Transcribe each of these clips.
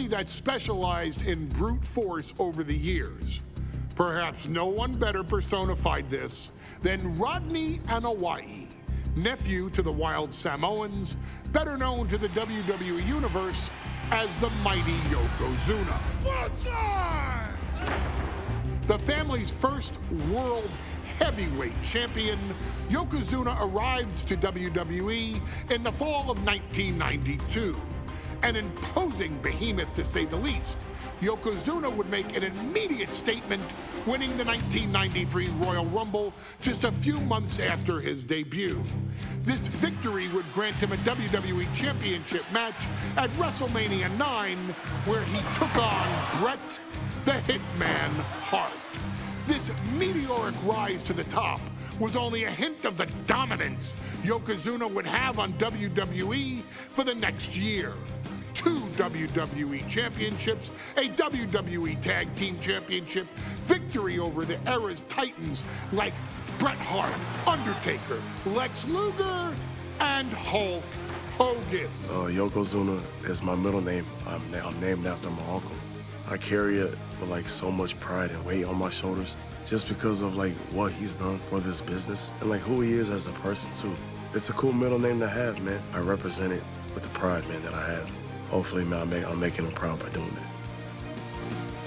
family that specialized in brute force over the years. Perhaps no one better personified this than Rodney Anoa'i, nephew to the Wild Samoans, better known to the WWE Universe as the mighty Yokozuna. The family's first world heavyweight champion, Yokozuna arrived to WWE in the fall of 1992. An imposing behemoth, to say the least, Yokozuna would make an immediate statement, winning the 1993 Royal Rumble just a few months after his debut. This victory would grant him a WWE Championship match at WrestleMania 9, where he took on Bret the Hitman Hart. This meteoric rise to the top was only a hint of the dominance Yokozuna would have on WWE for the next year. 2 WWE Championships, a WWE Tag Team Championship, victory over the era's titans like Bret Hart, Undertaker, Lex Luger, and Hulk Hogan. Yokozuna is my middle name. I'm named after my uncle. I carry it with like so much pride and weight on my shoulders just because of like what he's done for this business and like who he is as a person too. It's a cool middle name to have, man. I represent it with the pride, man, that I have. Hopefully, man, I'm making him proud by doing it.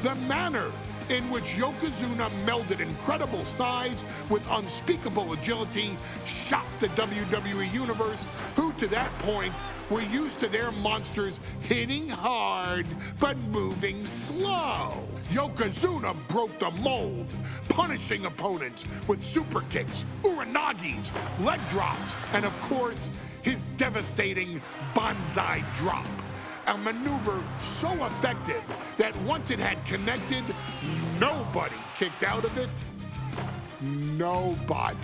The manner in which Yokozuna melded incredible size with unspeakable agility shocked the WWE Universe, who to that point were used to their monsters hitting hard but moving slow. Yokozuna broke the mold, punishing opponents with super kicks, uranagis, leg drops, and of course, his devastating banzai drop. A maneuver so effective that once it had connected, nobody kicked out of it. Nobody.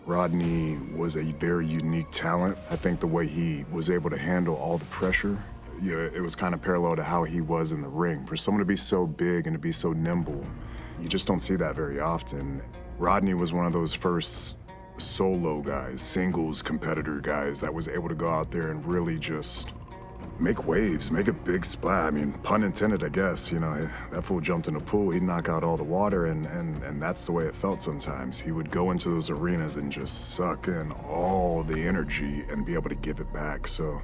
Rodney was a very unique talent. I think the way he was able to handle all the pressure, it was kind of parallel to how he was in the ring. For someone to be so big and to be so nimble, you just don't see that very often. Rodney was one of those first solo guys, singles competitor guys that was able to go out there and really just make waves, make a big splash. I mean, pun intended, I guess. You know, that fool jumped in the pool, he'd knock out all the water, and that's the way it felt sometimes. He would go into those arenas and just suck in all the energy and be able to give it back. So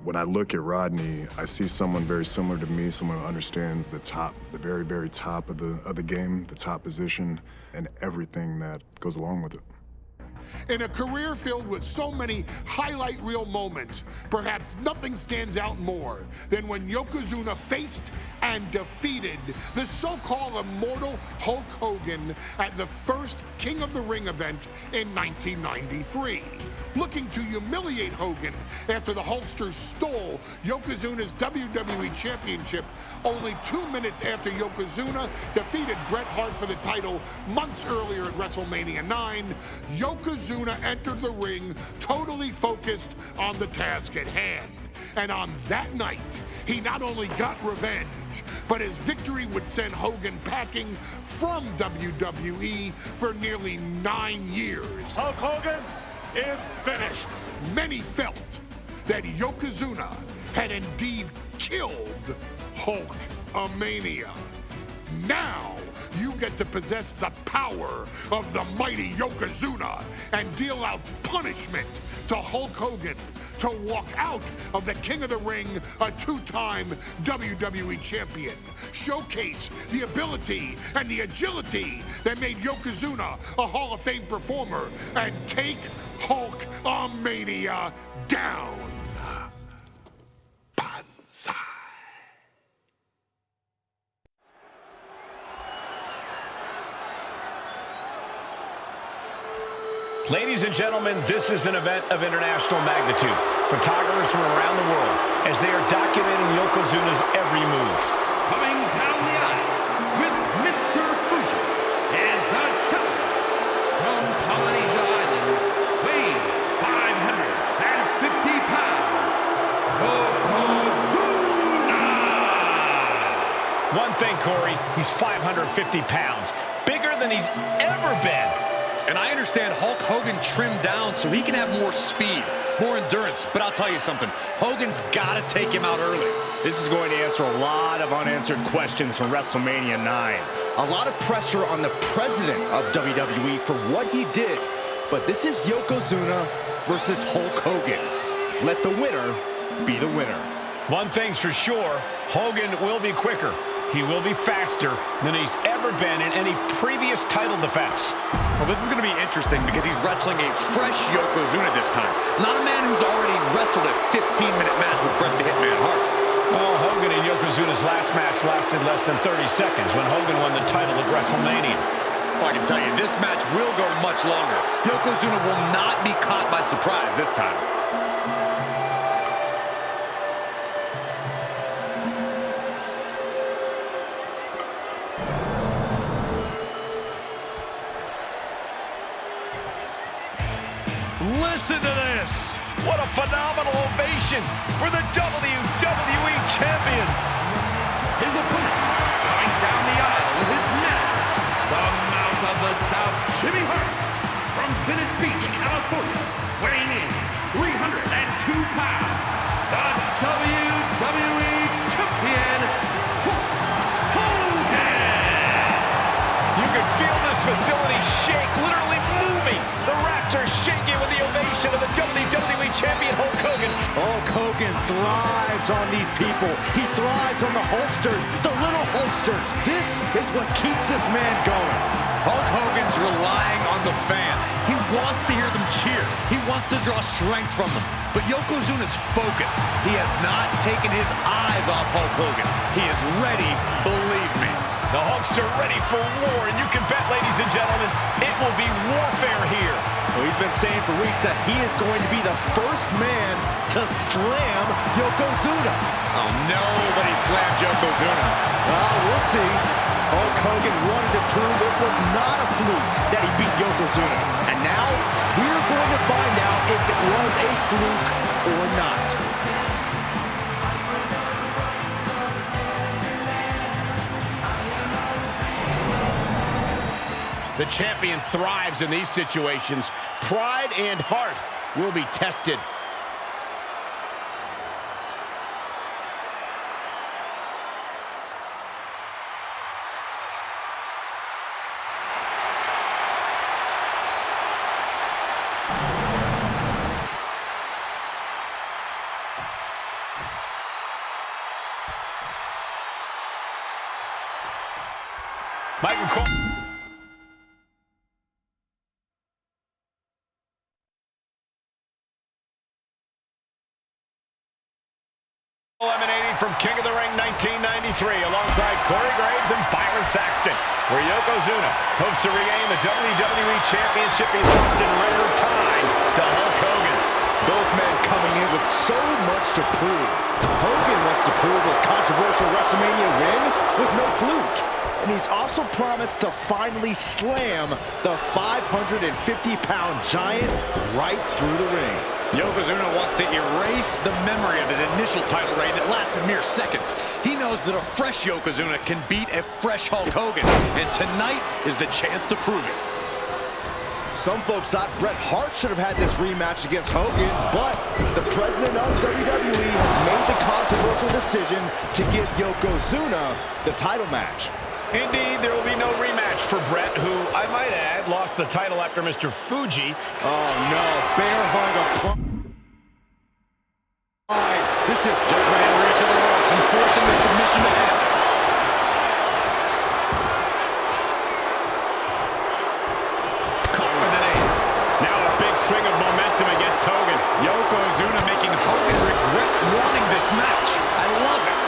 when I look at Rodney, I see someone very similar to me, someone who understands the top, the very, very top of the game, the top position, and everything that goes along with it. In a career filled with so many highlight reel moments, perhaps nothing stands out more than when Yokozuna faced and defeated the so-called immortal Hulk Hogan at the first King of the Ring event in 1993. Looking to humiliate Hogan after the Hulkster stole Yokozuna's WWE Championship only 2 minutes after Yokozuna defeated Bret Hart for the title months earlier at WrestleMania 9, Yokozuna entered the ring totally focused on the task at hand. And on that night, he not only got revenge, but his victory would send Hogan packing from WWE for nearly 9 years. Hulk Hogan is finished. Many felt that Yokozuna had indeed killed Hulkamania. Now, you get to possess the power of the mighty Yokozuna and deal out punishment to Hulk Hogan to walk out of the King of the Ring, a 2-time WWE champion. Showcase the ability and the agility that made Yokozuna a Hall of Fame performer and take Hulkamania down. Banzai. Ladies and gentlemen, this is an event of international magnitude. Photographers from around the world as they are documenting Yokozuna's every move. Coming down the aisle with Mr. Fuji is the challenger from Polynesia Islands, weighing 550 pounds, Yokozuna! One thing, Corey, he's 550 pounds, bigger than he's ever been. And I understand Hulk Hogan trimmed down so he can have more speed. more endurance. But I'll tell you something, Hogan's got to take him out early. This is going to answer a lot of unanswered questions from WrestleMania 9. A lot of pressure on the president of WWE for what he did. But this is Yokozuna versus Hulk Hogan. Let the winner be the winner. One thing's for sure, Hogan will be quicker. He will be faster than he's ever been in any previous title defense. Well, this is going to be interesting because he's wrestling a fresh Yokozuna this time. Not a man who's already wrestled a 15-minute match with Bret the Hitman Hart. Well, Hogan and Yokozuna's last match lasted less than 30 seconds when Hogan won the title at WrestleMania. Well, I can tell you, this match will go much longer. Yokozuna will not be caught by surprise this time. Listen to this! What a phenomenal ovation for the WWE Champion! His opponent, going down the aisle with his manager, the Mouth of the South, Jimmy Hart, from Venice Beach, California, weighing in 302 pounds, the WWE Champion, Hulk Hogan! You can feel this facility shake, literally moving. The Raptors shaking with the ovation of the WWE Champion Hulk Hogan. Hulk Hogan thrives on these people. He thrives on the Hulksters, the little Hulksters. This is what keeps this man going. Hulk Hogan's relying on the fans. He wants to hear them cheer. He wants to draw strength from them. But Yokozuna's focused. He has not taken his eyes off Hulk Hogan. He is ready, believe me. The Hulkster ready for war, and you can bet, ladies and gentlemen, it will be warfare here. Well, he's been saying for weeks that he is going to be the first man to slam Yokozuna. Oh, nobody slams Yokozuna. Well, we'll see. Hulk Hogan wanted to prove it was not a fluke that he beat Yokozuna. And now, we're going to find out if it was a fluke or not. The champion thrives in these situations. Pride and heart will be tested. Michael Cole. Eliminating from King of the Ring 1993 alongside Corey Graves and Byron Saxton, where Yokozuna hopes to regain the WWE Championship he lost in rare time to Hulk Hogan. Both men coming in with so much to prove. Hogan wants to prove his controversial WrestleMania win was no fluke. And he's also promised to finally slam the 550-pound giant right through the ring. Yokozuna wants to erase the memory of his initial title reign that lasted mere seconds. He knows that a fresh Yokozuna can beat a fresh Hulk Hogan, and tonight is the chance to prove it. Some folks thought Bret Hart should have had this rematch against Hogan, but the president of WWE has made the controversial decision to give Yokozuna the title match. Indeed, there will be no rematch for Bret, who, I might add, lost the title after Mr. Fuji. Oh, no. Bear hug applied. This is Just ran reach of the ropes and forcing the submission to end. Caught with an eight. Now a big swing of momentum against Hogan. Yokozuna making Hogan regret wanting this match. I love it.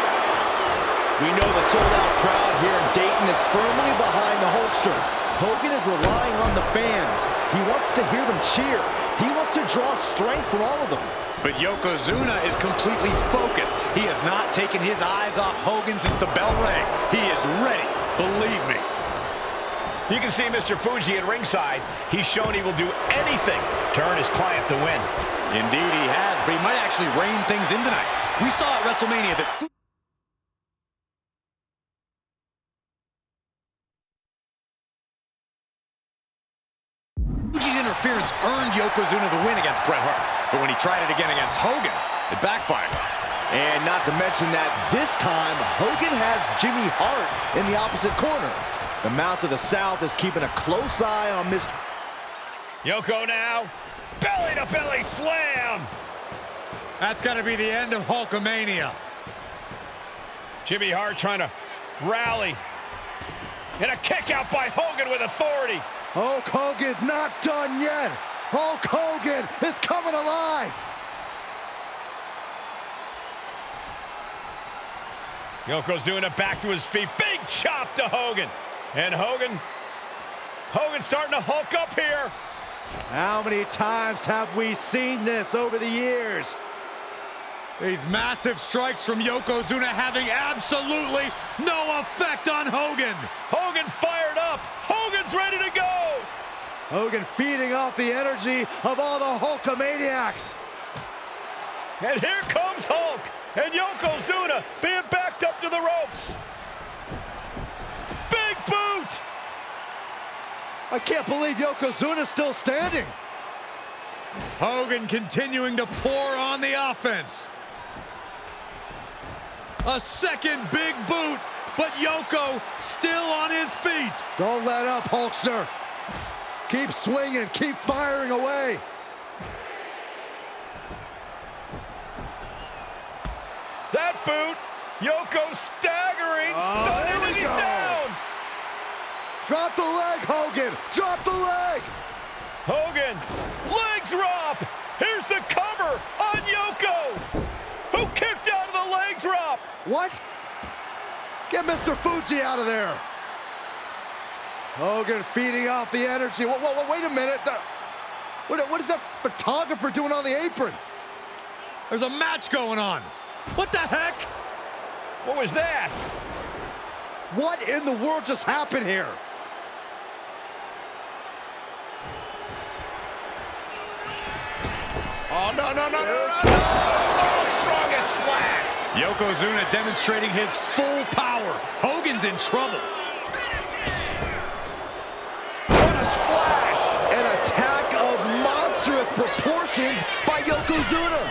We know the sold-out crowd here in Dayton is firmly behind the Hulkster. Hogan is relying on the fans. He wants to hear them cheer. He wants to draw strength from all of them. But Yokozuna is completely focused. He has not taken his eyes off Hogan since the bell rang. He is ready, believe me. You can see Mr. Fuji at ringside. He's shown he will do anything to earn his client the win. Indeed he has, but he might actually rein things in tonight. We saw at WrestleMania that Fuji's interference earned Yokozuna the win against Bret Hart. But when he tried it again against Hogan, it backfired. And not to mention that this time, Hogan has Jimmy Hart in the opposite corner. The Mouth of the South is keeping a close eye on Mr. Yoko now. Belly-to-belly slam. That's got to be the end of Hulkamania. Jimmy Hart trying to rally. And a kick out by Hogan with authority. Hulk Hogan's not done yet. Hulk Hogan is coming alive. Yokozuna back to his feet. Big chop to Hogan. And Hogan's starting to hulk up here. How many times have we seen this over the years? These massive strikes from Yokozuna having absolutely no effect on Hogan. Hogan fired up. Hogan's ready to go. Hogan feeding off the energy of all the Hulkamaniacs. And here comes Hulk. And Yokozuna being backed up to the ropes. Big boot. I can't believe Yokozuna's still standing. Hogan continuing to pour on the offense. A second big boot, but Yoko still on his feet. Don't let up, Hulkster. Keep swinging, keep firing away. That boot, Yoko staggering, stunning, and he's down. Drop the leg, Hogan. Drop the leg. Hogan, leg drop. Here's the cover on Yoko, who kicked out of the leg drop. What? Get Mr. Fuji out of there. Hogan feeding off the energy. Wait a minute. What is that photographer doing on the apron? There's a match going on. What the heck? What was that? What in the world just happened here? Oh, no. Oh, strongest splash. Yokozuna demonstrating his full power. Hogan's in trouble. What a splash. An attack of monstrous proportions by Yokozuna.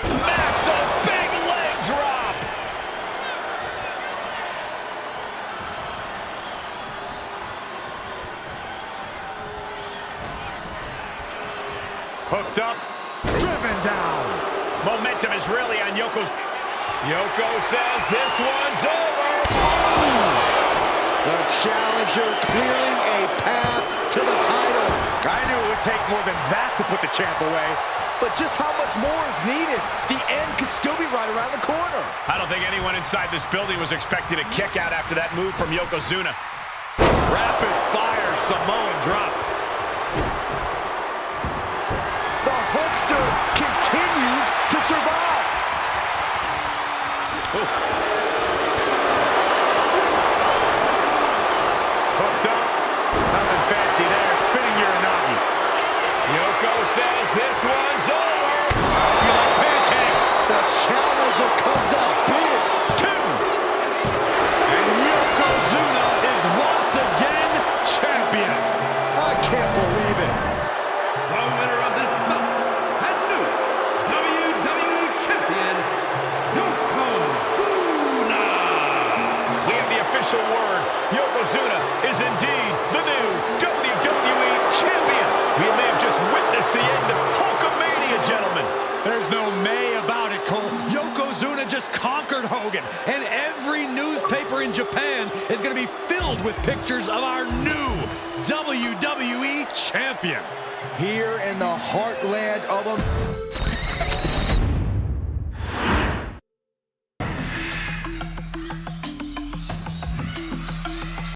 Massive big leg drop. Hooked up, Driven down. momentum is really on Yoko's. Yoko says this one's over. The challenger clearing a path to the title. I knew it would take more than that to put the champ away. But just how much more is needed? The end could still be right around the corner. I don't think anyone inside this building was expecting a kick out after that move from Yokozuna. Rapid fire Samoan drop. The Hulkster continues to survive. Oof. Hooked up. Nothing fancy there. Spinning Uranagi. Yoko says this one's over. You like pancakes. The challenger comes out big. Two. And Yokozuna is once again champion. I can't believe it. The winner of this bout and new WWE Champion, Yokozuna. We have the official word. Yokozuna is indeed the new WWE Champion. We may have just witnessed the end of Hulkamania, gentlemen. There's no may about it, Cole. Yokozuna just conquered Hogan, and every newspaper in Japan is going to be filled with pictures of our new WWE Champion. Here in the heartland of